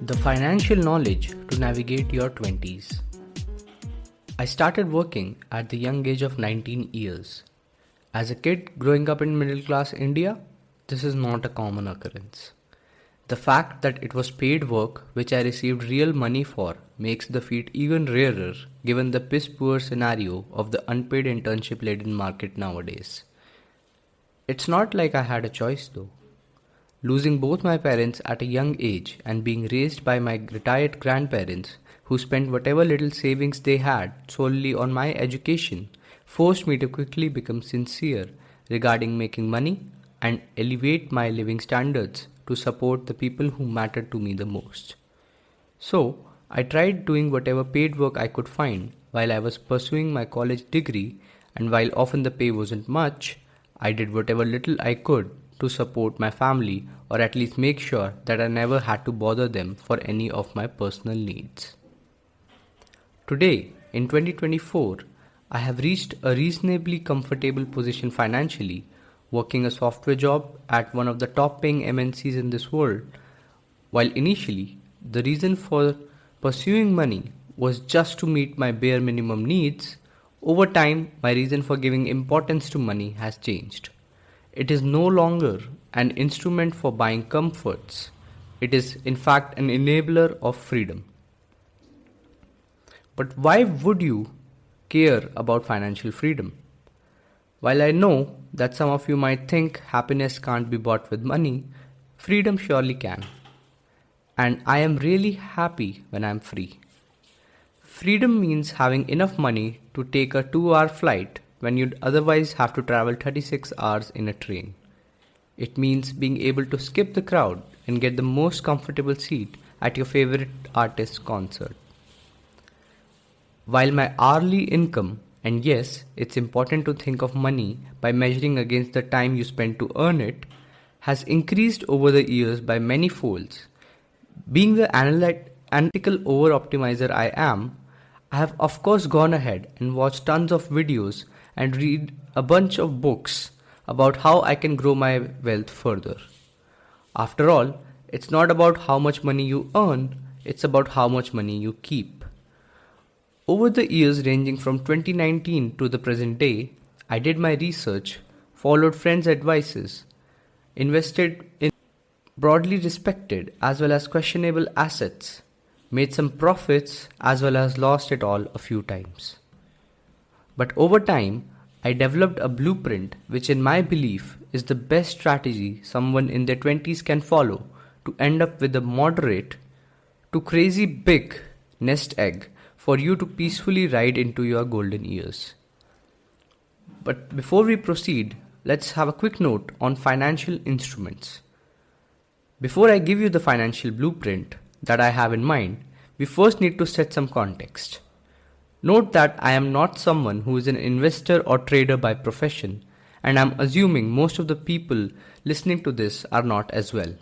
The financial knowledge to navigate your 20s. I started working at the young age of 19 years. As a kid growing up in middle class India, this is not a common occurrence. The fact that it was paid work which I received real money for makes the feat even rarer given the piss poor scenario of the unpaid internship laden market nowadays. It's not like I had a choice though. Losing both my parents at a young age and being raised by my retired grandparents who spent whatever little savings they had solely on my education forced me to quickly become sincere regarding making money and elevate my living standards to support the people who mattered to me the most. So, I tried doing whatever paid work I could find while I was pursuing my college degree, and while often the pay wasn't much, I did whatever little I could to support my family or at least make sure that I never had to bother them for any of my personal needs. Today, in 2024, I have reached a reasonably comfortable position financially, working a software job at one of the top paying MNCs in this world. While initially, the reason for pursuing money was just to meet my bare minimum needs, over time, my reason for giving importance to money has changed. It is no longer an instrument for buying comforts. It is, in fact, an enabler of freedom. But why would you care about financial freedom? While I know that some of you might think happiness can't be bought with money, freedom surely can. And I am really happy when I'm free. Freedom means having enough money to take a 2-hour flight when you'd otherwise have to travel 36 hours in a train. It means being able to skip the crowd and get the most comfortable seat at your favorite artist's concert. While my hourly income, and yes, it's important to think of money by measuring against the time you spend to earn it, has increased over the years by many folds. Being the analytical over-optimizer I am, I have of course gone ahead and watched tons of videos and read a bunch of books about how I can grow my wealth further. After all, it's not about how much money you earn, it's about how much money you keep. Over the years ranging from 2019 to the present day, I did my research, followed friends' advices, invested in broadly respected as well as questionable assets, made some profits as well as lost it all a few times. But over time, I developed a blueprint which in my belief is the best strategy someone in their 20s can follow to end up with a moderate to crazy big nest egg for you to peacefully ride into your golden years. But before we proceed, let's have a quick note on financial instruments. Before I give you the financial blueprint that I have in mind, we first need to set some context. Note that I am not someone who is an investor or trader by profession, and I'm assuming most of the people listening to this are not as well.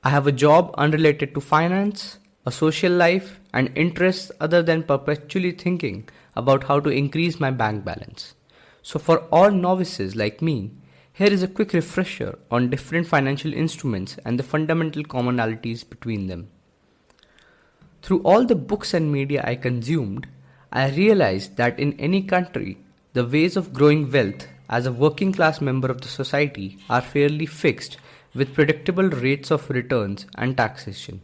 I have a job unrelated to finance, a social life, and interests other than perpetually thinking about how to increase my bank balance. So for all novices like me, here is a quick refresher on different financial instruments and the fundamental commonalities between them. Through all the books and media I consumed, I realized that in any country, the ways of growing wealth as a working class member of the society are fairly fixed with predictable rates of returns and taxation.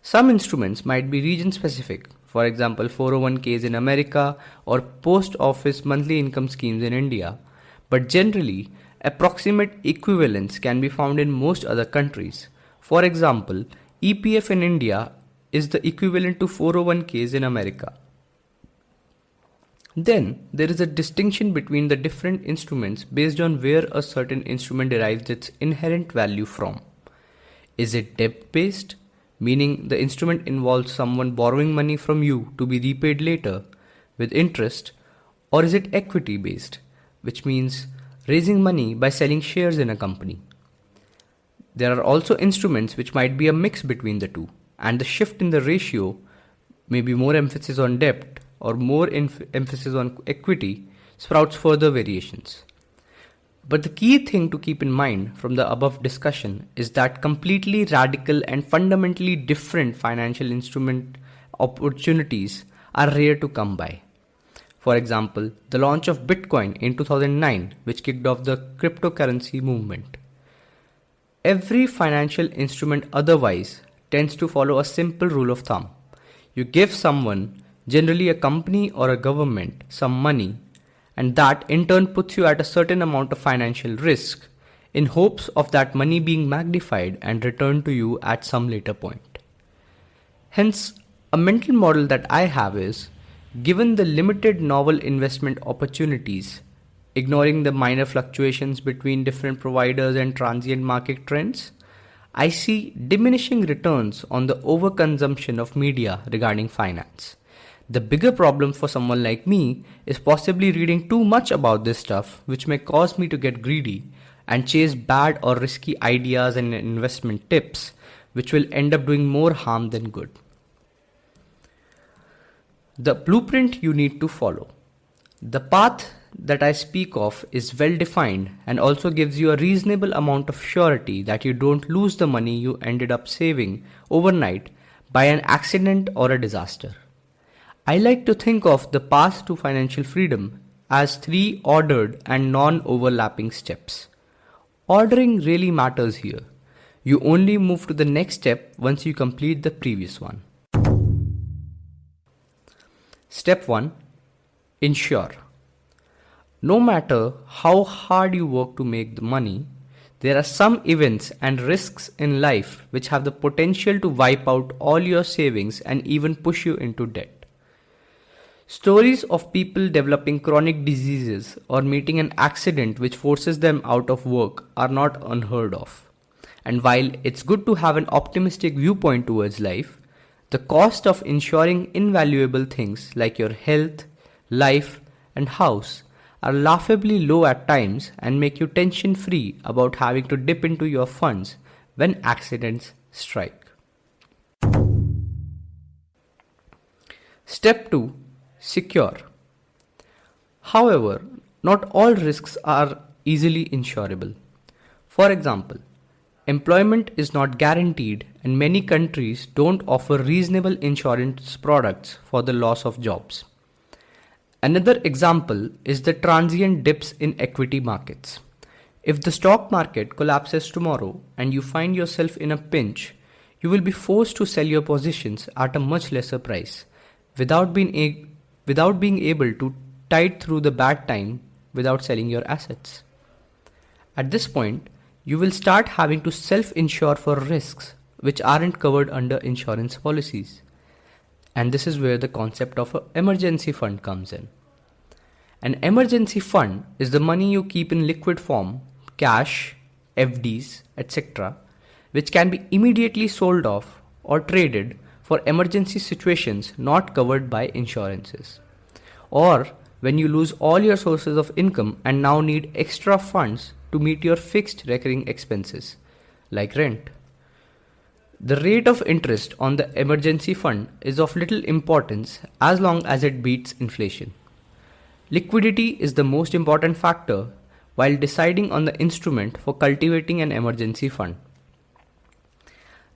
Some instruments might be region specific, for example 401ks in America or post office monthly income schemes in India, but generally approximate equivalents can be found in most other countries. For example, EPF in India is the equivalent to 401ks in America. Then, there is a distinction between the different instruments based on where a certain instrument derives its inherent value from. Is it debt-based, meaning the instrument involves someone borrowing money from you to be repaid later with interest, or is it equity-based, which means raising money by selling shares in a company? There are also instruments which might be a mix between the two, and the shift in the ratio may be more emphasis on debt or more emphasis on equity sprouts further variations. But the key thing to keep in mind from the above discussion is that completely radical and fundamentally different financial instrument opportunities are rare to come by. For example, the launch of Bitcoin in 2009, which kicked off the cryptocurrency movement. Every financial instrument otherwise tends to follow a simple rule of thumb. You give someone, generally a company or a government, some money, and that in turn puts you at a certain amount of financial risk in hopes of that money being magnified and returned to you at some later point. Hence, a mental model that I have is, given the limited novel investment opportunities, ignoring the minor fluctuations between different providers and transient market trends, I see diminishing returns on the overconsumption of media regarding finance. The bigger problem for someone like me is possibly reading too much about this stuff, which may cause me to get greedy and chase bad or risky ideas and investment tips, which will end up doing more harm than good. The blueprint you need to follow. The path that I speak of is well defined and also gives you a reasonable amount of surety that you don't lose the money you ended up saving overnight by an accident or a disaster. I like to think of the path to financial freedom as 3 ordered and non-overlapping steps. Ordering really matters here. You only move to the next step once you complete the previous one. Step 1. Insure. No matter how hard you work to make the money, there are some events and risks in life which have the potential to wipe out all your savings and even push you into debt. Stories of people developing chronic diseases or meeting an accident which forces them out of work are not unheard of. And while it's good to have an optimistic viewpoint towards life, the cost of insuring invaluable things like your health, life, and house are laughably low at times and make you tension-free about having to dip into your funds when accidents strike. Step 2. Secure. However, not all risks are easily insurable. For example, employment is not guaranteed and many countries don't offer reasonable insurance products for the loss of jobs. Another example is the transient dips in equity markets. If the stock market collapses tomorrow and you find yourself in a pinch, you will be forced to sell your positions at a much lesser price without being able to tide through the bad time without selling your assets. At this point, you will start having to self-insure for risks which aren't covered under insurance policies. And this is where the concept of an emergency fund comes in. An emergency fund is the money you keep in liquid form, cash, FDs, etc., which can be immediately sold off or traded for emergency situations not covered by insurances. Or when you lose all your sources of income and now need extra funds to meet your fixed recurring expenses, like rent. The rate of interest on the emergency fund is of little importance as long as it beats inflation. Liquidity is the most important factor while deciding on the instrument for cultivating an emergency fund.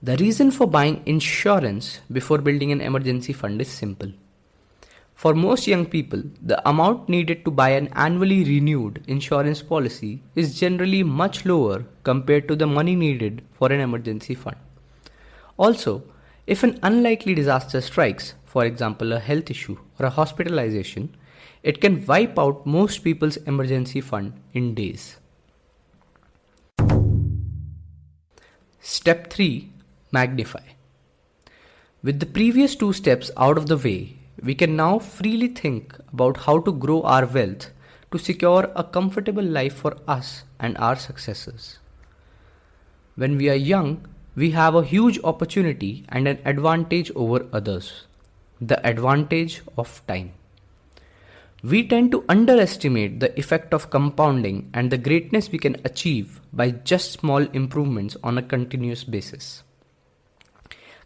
The reason for buying insurance before building an emergency fund is simple. For most young people, the amount needed to buy an annually renewed insurance policy is generally much lower compared to the money needed for an emergency fund. Also, if an unlikely disaster strikes, for example a health issue or a hospitalization, it can wipe out most people's emergency fund in days. Step 3. Magnify. With the previous 2 steps out of the way, we can now freely think about how to grow our wealth to secure a comfortable life for us and our successors. When we are young, we have a huge opportunity and an advantage over others, the advantage of time. We tend to underestimate the effect of compounding and the greatness we can achieve by just small improvements on a continuous basis.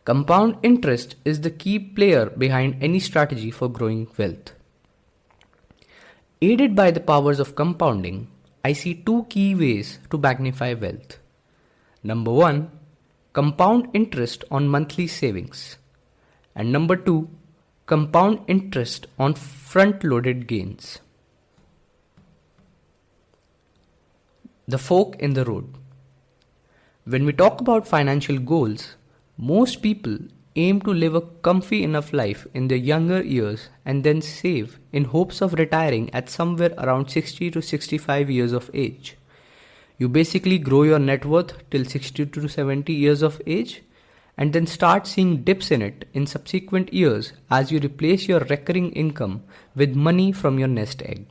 Compound interest is the key player behind any strategy for growing wealth. Aided by the powers of compounding, I see two key ways to magnify wealth. Number one, compound interest on monthly savings. And number two, compound interest on front-loaded gains. The fork in the road. When we talk about financial goals, most people aim to live a comfy enough life in their younger years and then save in hopes of retiring at somewhere around 60 to 65 years of age. You basically grow your net worth till 60 to 70 years of age and then start seeing dips in it in subsequent years as you replace your recurring income with money from your nest egg.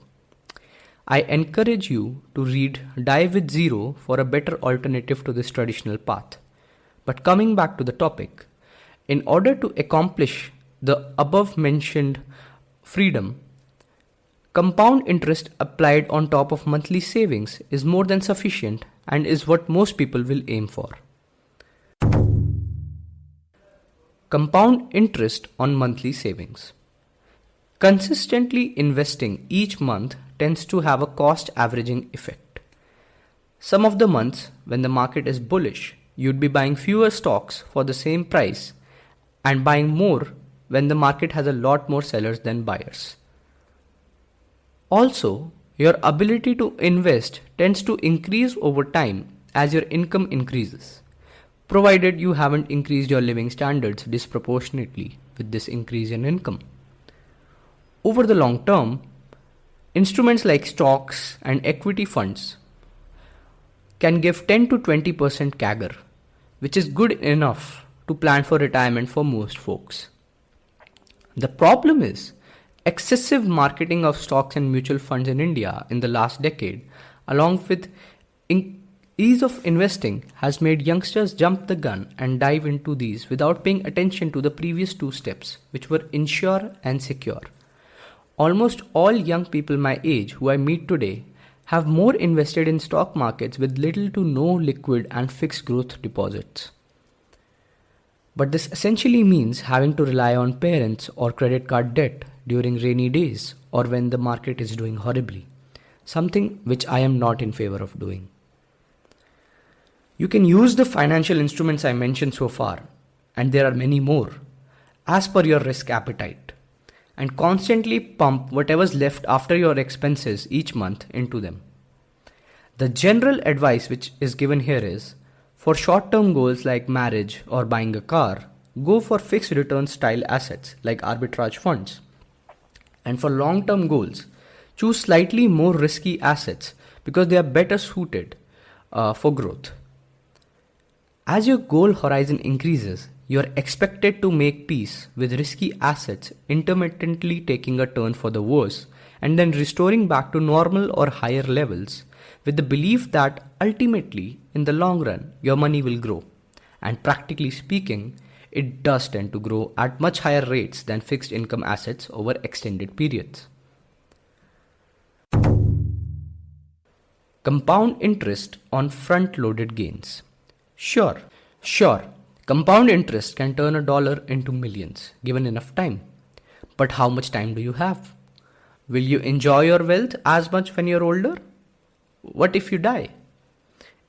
I encourage you to read Die with Zero for a better alternative to this traditional path. But coming back to the topic, in order to accomplish the above mentioned freedom, compound interest applied on top of monthly savings is more than sufficient and is what most people will aim for. Compound interest on monthly savings. Consistently investing each month tends to have a cost averaging effect. Some of the months when the market is bullish, you'd be buying fewer stocks for the same price and buying more when the market has a lot more sellers than buyers. Also, your ability to invest tends to increase over time as your income increases, provided you haven't increased your living standards disproportionately with this increase in income. Over the long term, instruments like stocks and equity funds can give 10 to 20% CAGR, which is good enough to plan for retirement for most folks. The problem is excessive marketing of stocks and mutual funds in India in the last decade, along with ease of investing, has made youngsters jump the gun and dive into these without paying attention to the previous two steps, which were insure and secure. Almost all young people my age who I meet today have more invested in stock markets with little to no liquid and fixed growth deposits. But this essentially means having to rely on parents or credit card debt during rainy days or when the market is doing horribly, something which I am not in favor of doing. You can use the financial instruments I mentioned so far, and there are many more, as per your risk appetite, and constantly pump whatever's left after your expenses each month into them. The general advice which is given here is, for short-term goals like marriage or buying a car, go for fixed return style assets like arbitrage funds. And for long-term goals, choose slightly more risky assets because they are better suited for growth. As your goal horizon increases, you are expected to make peace with risky assets intermittently taking a turn for the worse and then restoring back to normal or higher levels with the belief that ultimately, in the long run, your money will grow. And practically speaking, it does tend to grow at much higher rates than fixed income assets over extended periods. Compound interest on front-loaded gains. Sure, compound interest can turn $1 into millions given enough time. But how much time do you have? Will you enjoy your wealth as much when you're older? What if you die?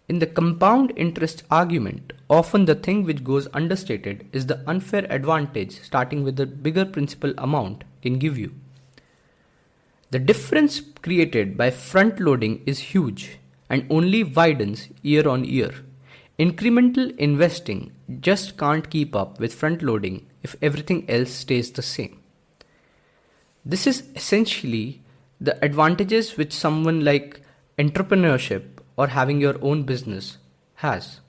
In the compound interest argument, often the thing which goes understated is the unfair advantage starting with the bigger principal amount can give you. The difference created by front loading is huge and only widens year on year. Incremental investing just can't keep up with front loading if everything else stays the same. This is essentially the advantages which someone like entrepreneurship or having your own business has.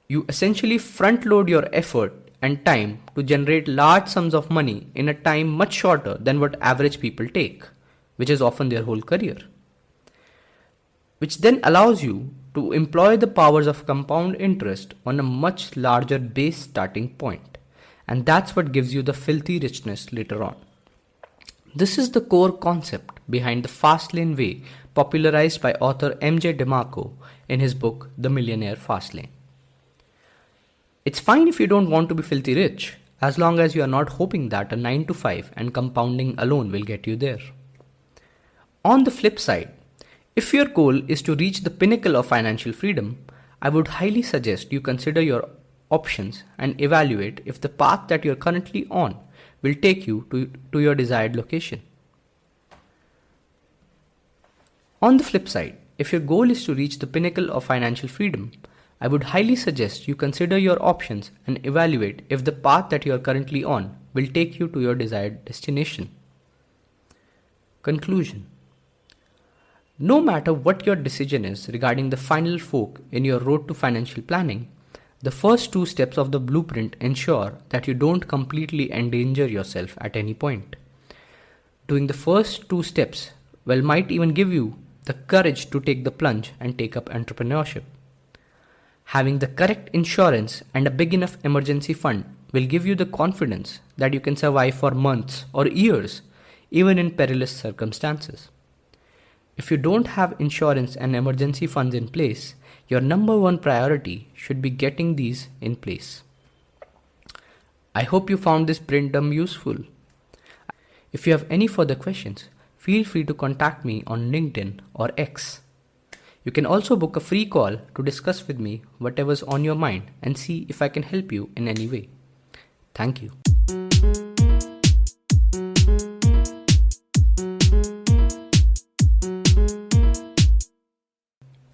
You essentially front load your effort and time to generate large sums of money in a time much shorter than what average people take, which is often their whole career. Which then allows you to employ the powers of compound interest on a much larger base starting point. And that's what gives you the filthy richness later on. This is the core concept behind the fast lane way popularized by author M.J. DeMarco in his book The Millionaire Fast Lane. It's fine if you don't want to be filthy rich, as long as you are not hoping that a 9 to 5 and compounding alone will get you there. On the flip side, If your goal is to reach the pinnacle of financial freedom, I would highly suggest you consider your options and evaluate if the path that you're currently on will take you to your desired location. On the flip side, if your goal is to reach the pinnacle of financial freedom, I would highly suggest you consider your options and evaluate if the path that you are currently on will take you to your desired destination. Conclusion. No matter what your decision is regarding the final fork in your road to financial planning, the first two steps of the blueprint ensure that you don't completely endanger yourself at any point. Doing the first two steps might even give you the courage to take the plunge and take up entrepreneurship. Having the correct insurance and a big enough emergency fund will give you the confidence that you can survive for months or years, even in perilous circumstances. If you don't have insurance and emergency funds in place, your number one priority should be getting these in place. I hope you found this braindump useful. If you have any further questions, feel free to contact me on LinkedIn or X. You can also book a free call to discuss with me whatever's on your mind and see if I can help you in any way. Thank you.